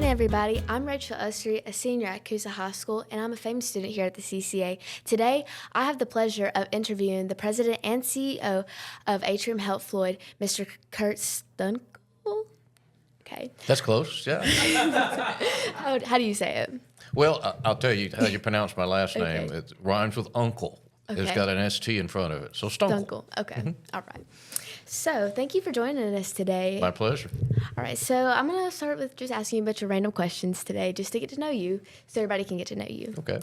everybody. I'm Rachel Usry, a senior at Coosa High School, and I'm a famous student here at the CCA. Today, I have the pleasure of interviewing the president and CEO of Atrium Health Floyd, Mr. Kurt Stuenkel. Okay. That's close, yeah. How do you say it? Well, I'll tell you how you pronounce my last name. Okay. It rhymes with uncle. Okay. It's got an ST in front of it. So Stuenkel. Stuenkel. Okay. All right. So, thank you for joining us today. My pleasure. All right. So, I'm going to start with just asking you a bunch of random questions today just to get to know you so everybody can get to know you. Okay.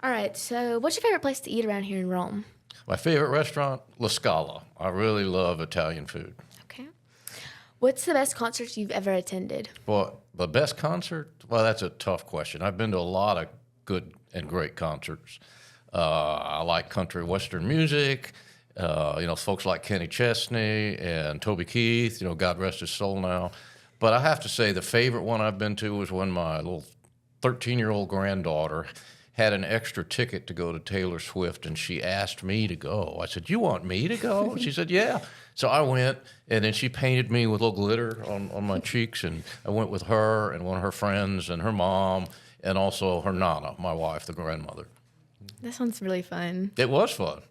All right. So, what's your favorite place to eat around here in Rome? My favorite restaurant, La Scala. I really love Italian food. Okay. What's the best concert you've ever attended? Well, the best concert? Well, that's a tough question. I've been to a lot of good and great concerts. I like country western music. Folks like Kenny Chesney and Toby Keith, God rest his soul now. But I have to say the favorite one I've been to was when my little 13-year-old granddaughter had an extra ticket to go to Taylor Swift, and she asked me to go. I said, "You want me to go?" She said, "Yeah." So I went, and then she painted me with a little glitter on my cheeks, and I went with her and one of her friends and her mom and also her Nana, my wife, the grandmother. That sounds really fun. It was fun.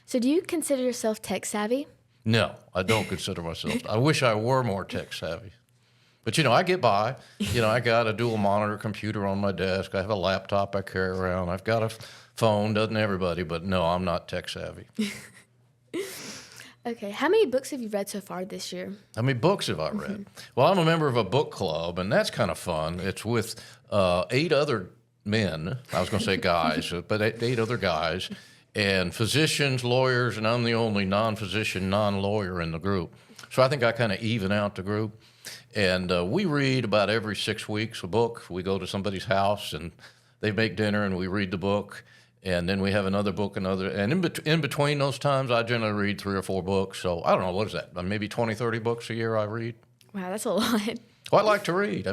So do you consider yourself tech savvy? No, I don't consider myself. I wish I were more tech savvy. But, I get by. I got a dual monitor computer on my desk. I have a laptop I carry around. I've got a phone, doesn't everybody? But no, I'm not tech savvy. Okay. How many books have you read so far this year? How many books have I read? Well, I'm a member of a book club, and that's kind of fun. It's with 8 other men. I was going to say guys, but 8 other guys, and physicians, lawyers, and I'm the only non-physician, non-lawyer in the group. So I think I kind of even out the group. And we read about every 6 weeks a book. We go to somebody's house, and they make dinner, and we read the book. And then we have another book, and in between those times, I generally read 3 or 4 books. So I don't know, what is that? Maybe 20, 30 books a year I read. Wow, that's a lot. Well, I like to read.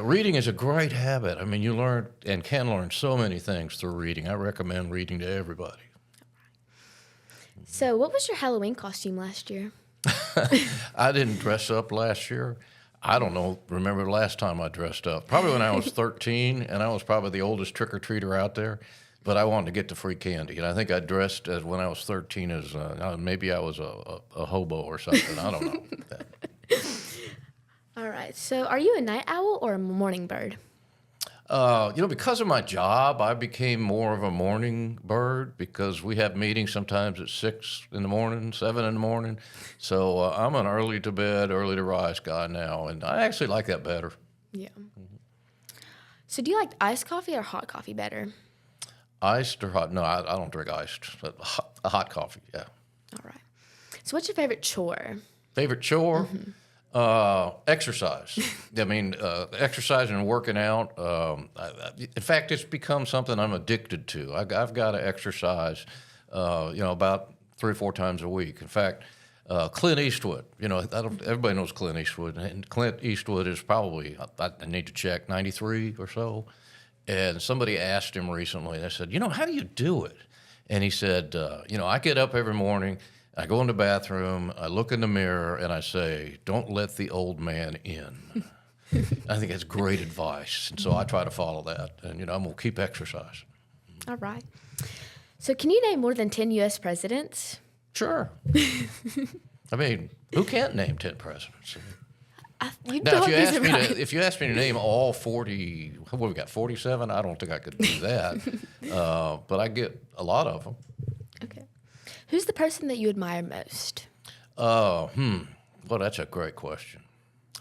Reading is a great habit. You learn and can learn so many things through reading. I recommend reading to everybody. So what was your Halloween costume last year? I didn't dress up last year. I don't know, remember the last time I dressed up. Probably when I was 13, and I was probably the oldest trick-or-treater out there. But I wanted to get the free candy, and I think I dressed as when I was 13 as maybe I was a hobo or something. I don't know. All right. So are you a night owl or a morning bird? Because of my job, I became more of a morning bird because we have meetings sometimes at 6 in the morning, 7 in the morning. So I'm an early to bed, early to rise guy now, and I actually like that better. Yeah. So do you like iced coffee or hot coffee better? Iced or hot? No, I don't drink iced. But a hot coffee, yeah. All right. So what's your favorite chore? Favorite chore? Exercise. Exercising and working out. In fact, it's become something I'm addicted to. I've got to exercise, about 3 or 4 times a week. In fact, Clint Eastwood, everybody knows Clint Eastwood, and Clint Eastwood is probably, I need to check, 93 or so. And somebody asked him recently, they said, how do you do it? And he said, I get up every morning, I go in the bathroom, I look in the mirror, and I say, don't let the old man in. I think that's great advice. And so I try to follow that. And, I'm going to keep exercising. All right. So can you name more than 10 U.S. presidents? Sure. Who can't name 10 presidents? If you ask me to name all 40, what have we got, 47? I don't think I could do that. But I get a lot of them. Okay. Who's the person that you admire most? Well, that's a great question.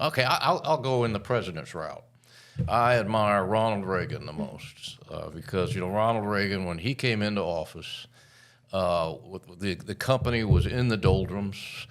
Okay, I'll go in the president's route. I admire Ronald Reagan the most because, Ronald Reagan, when he came into office, the company was in the doldrums.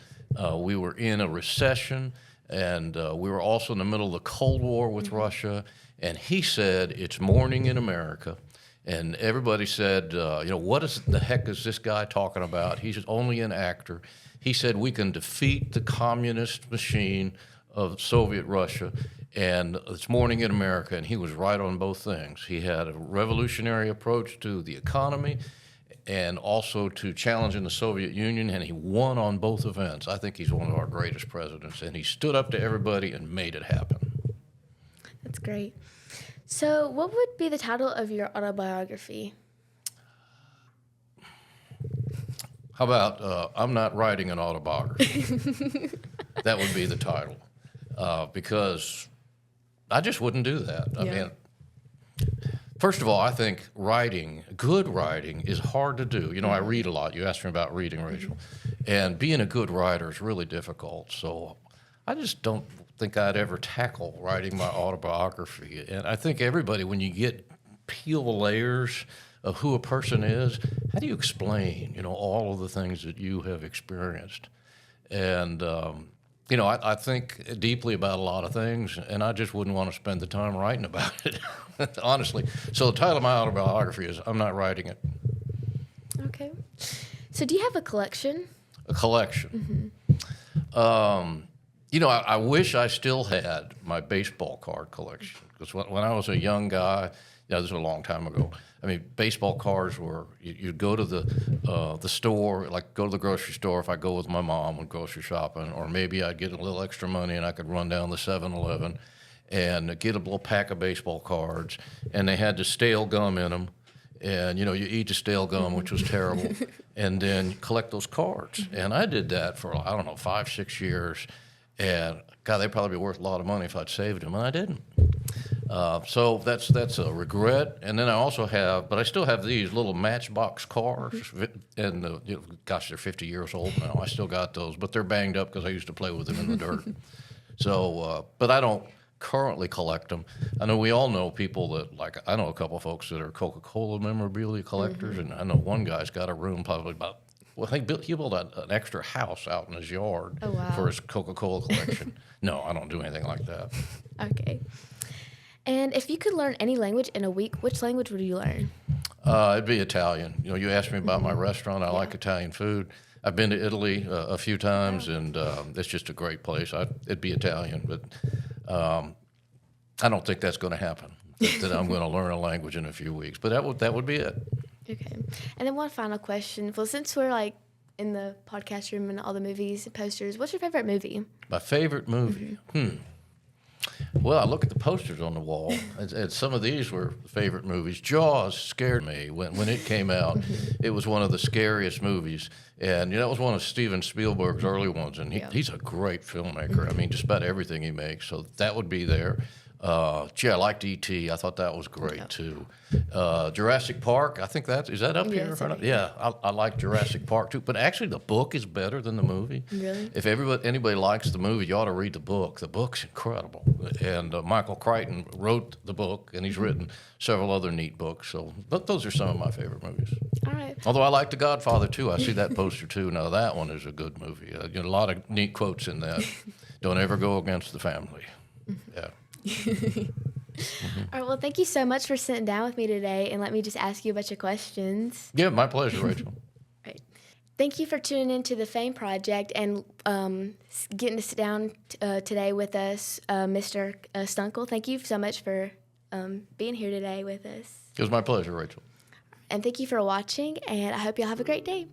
We were in a recession. And we were also in the middle of the Cold War with Russia. And he said, it's morning in America. And everybody said, what the heck is this guy talking about? He's only an actor. He said, we can defeat the communist machine of Soviet Russia. And it's morning in America. And he was right on both things. He had a revolutionary approach to the economy and also to challenging the Soviet Union, and he won on both events. I think he's one of our greatest presidents, and he stood up to everybody and made it happen. That's Great. So, what would be the title of your autobiography? How about I'm not writing an autobiography? That would be the title, because I just wouldn't do that. I mean, first of all, I think good writing is hard to do. You know, I read a lot. You asked me about reading, Rachel. And being a good writer is really difficult. So I just don't think I'd ever tackle writing my autobiography. And I think everybody, when you peel the layers of who a person is, how do you explain, you know, all of the things that you have experienced? And, you know, I think deeply about a lot of things, and I just wouldn't want to spend the time writing about it, honestly. So the title of my autobiography is I'm Not Writing It. Okay. So do you have a collection? A collection. You know, I wish I still had my baseball card collection, because when I was a young guy, this was a long time ago. I mean, baseball cards were, you'd go to the store, like go to the grocery store if I go with my mom when grocery shopping, or maybe I'd get a little extra money and I could run down the 7-Eleven and get a little pack of baseball cards, and they had the stale gum in them. And, you know, you eat the stale gum, which was terrible, and then collect those cards. And I did that for, I don't know, 5-6 years. And, God, they'd probably be worth a lot of money if I'd saved them, and I didn't. So that's a regret. And then I also have, but I still have these little Matchbox cars. And, gosh, they're 50 years old now. I still got those, but they're banged up because I used to play with them in the dirt. So, but I don't currently collect them. I know we all know people that, like, I know a couple of folks that are Coca-Cola memorabilia collectors, and I know one guy's got a room probably about, well, I think he built an extra house out in his yard for his Coca-Cola collection. No, I don't do anything like that. Okay. And if you could learn any language in a week, which language would you learn? It'd be Italian. You know, you asked me about my restaurant. I like Italian food. I've been to Italy a few times, and it's just a great place. It'd be Italian, but I don't think that's going to happen, that I'm going to learn a language in a few weeks. But that would be it. Okay. And then one final question. Well, since we're like in the podcast room and all the movies and posters, what's your favorite movie? My favorite movie? Well, I look at the posters on the wall, and some of these were favorite movies. Jaws scared me when it came out. It was one of the scariest movies, and that was one of Steven Spielberg's early ones, and he's a great filmmaker. I mean, just about everything he makes, so that would be there. I liked E.T. I thought that was great, too. Jurassic Park, I think is that up here? Yeah, I like Jurassic Park, too. But actually, the book is better than the movie. Really? If anybody likes the movie, you ought to read the book. The book's incredible. And Michael Crichton wrote the book, and he's written several other neat books. But those are some of my favorite movies. All right. Although I like The Godfather, too. I see that poster, too. Now, that one is a good movie. A lot of neat quotes in that. Don't ever go against the family. Yeah. All right, well, thank you so much for sitting down with me today and let me just ask you a bunch of questions. Yeah, my pleasure, Rachel. Right. Thank you for tuning in to the Fame Project and getting to sit down today with us, Mr. Stuenkel. Thank you so much for being here today with us. It was my pleasure, Rachel. And thank you for watching, and I hope y'all have a great day.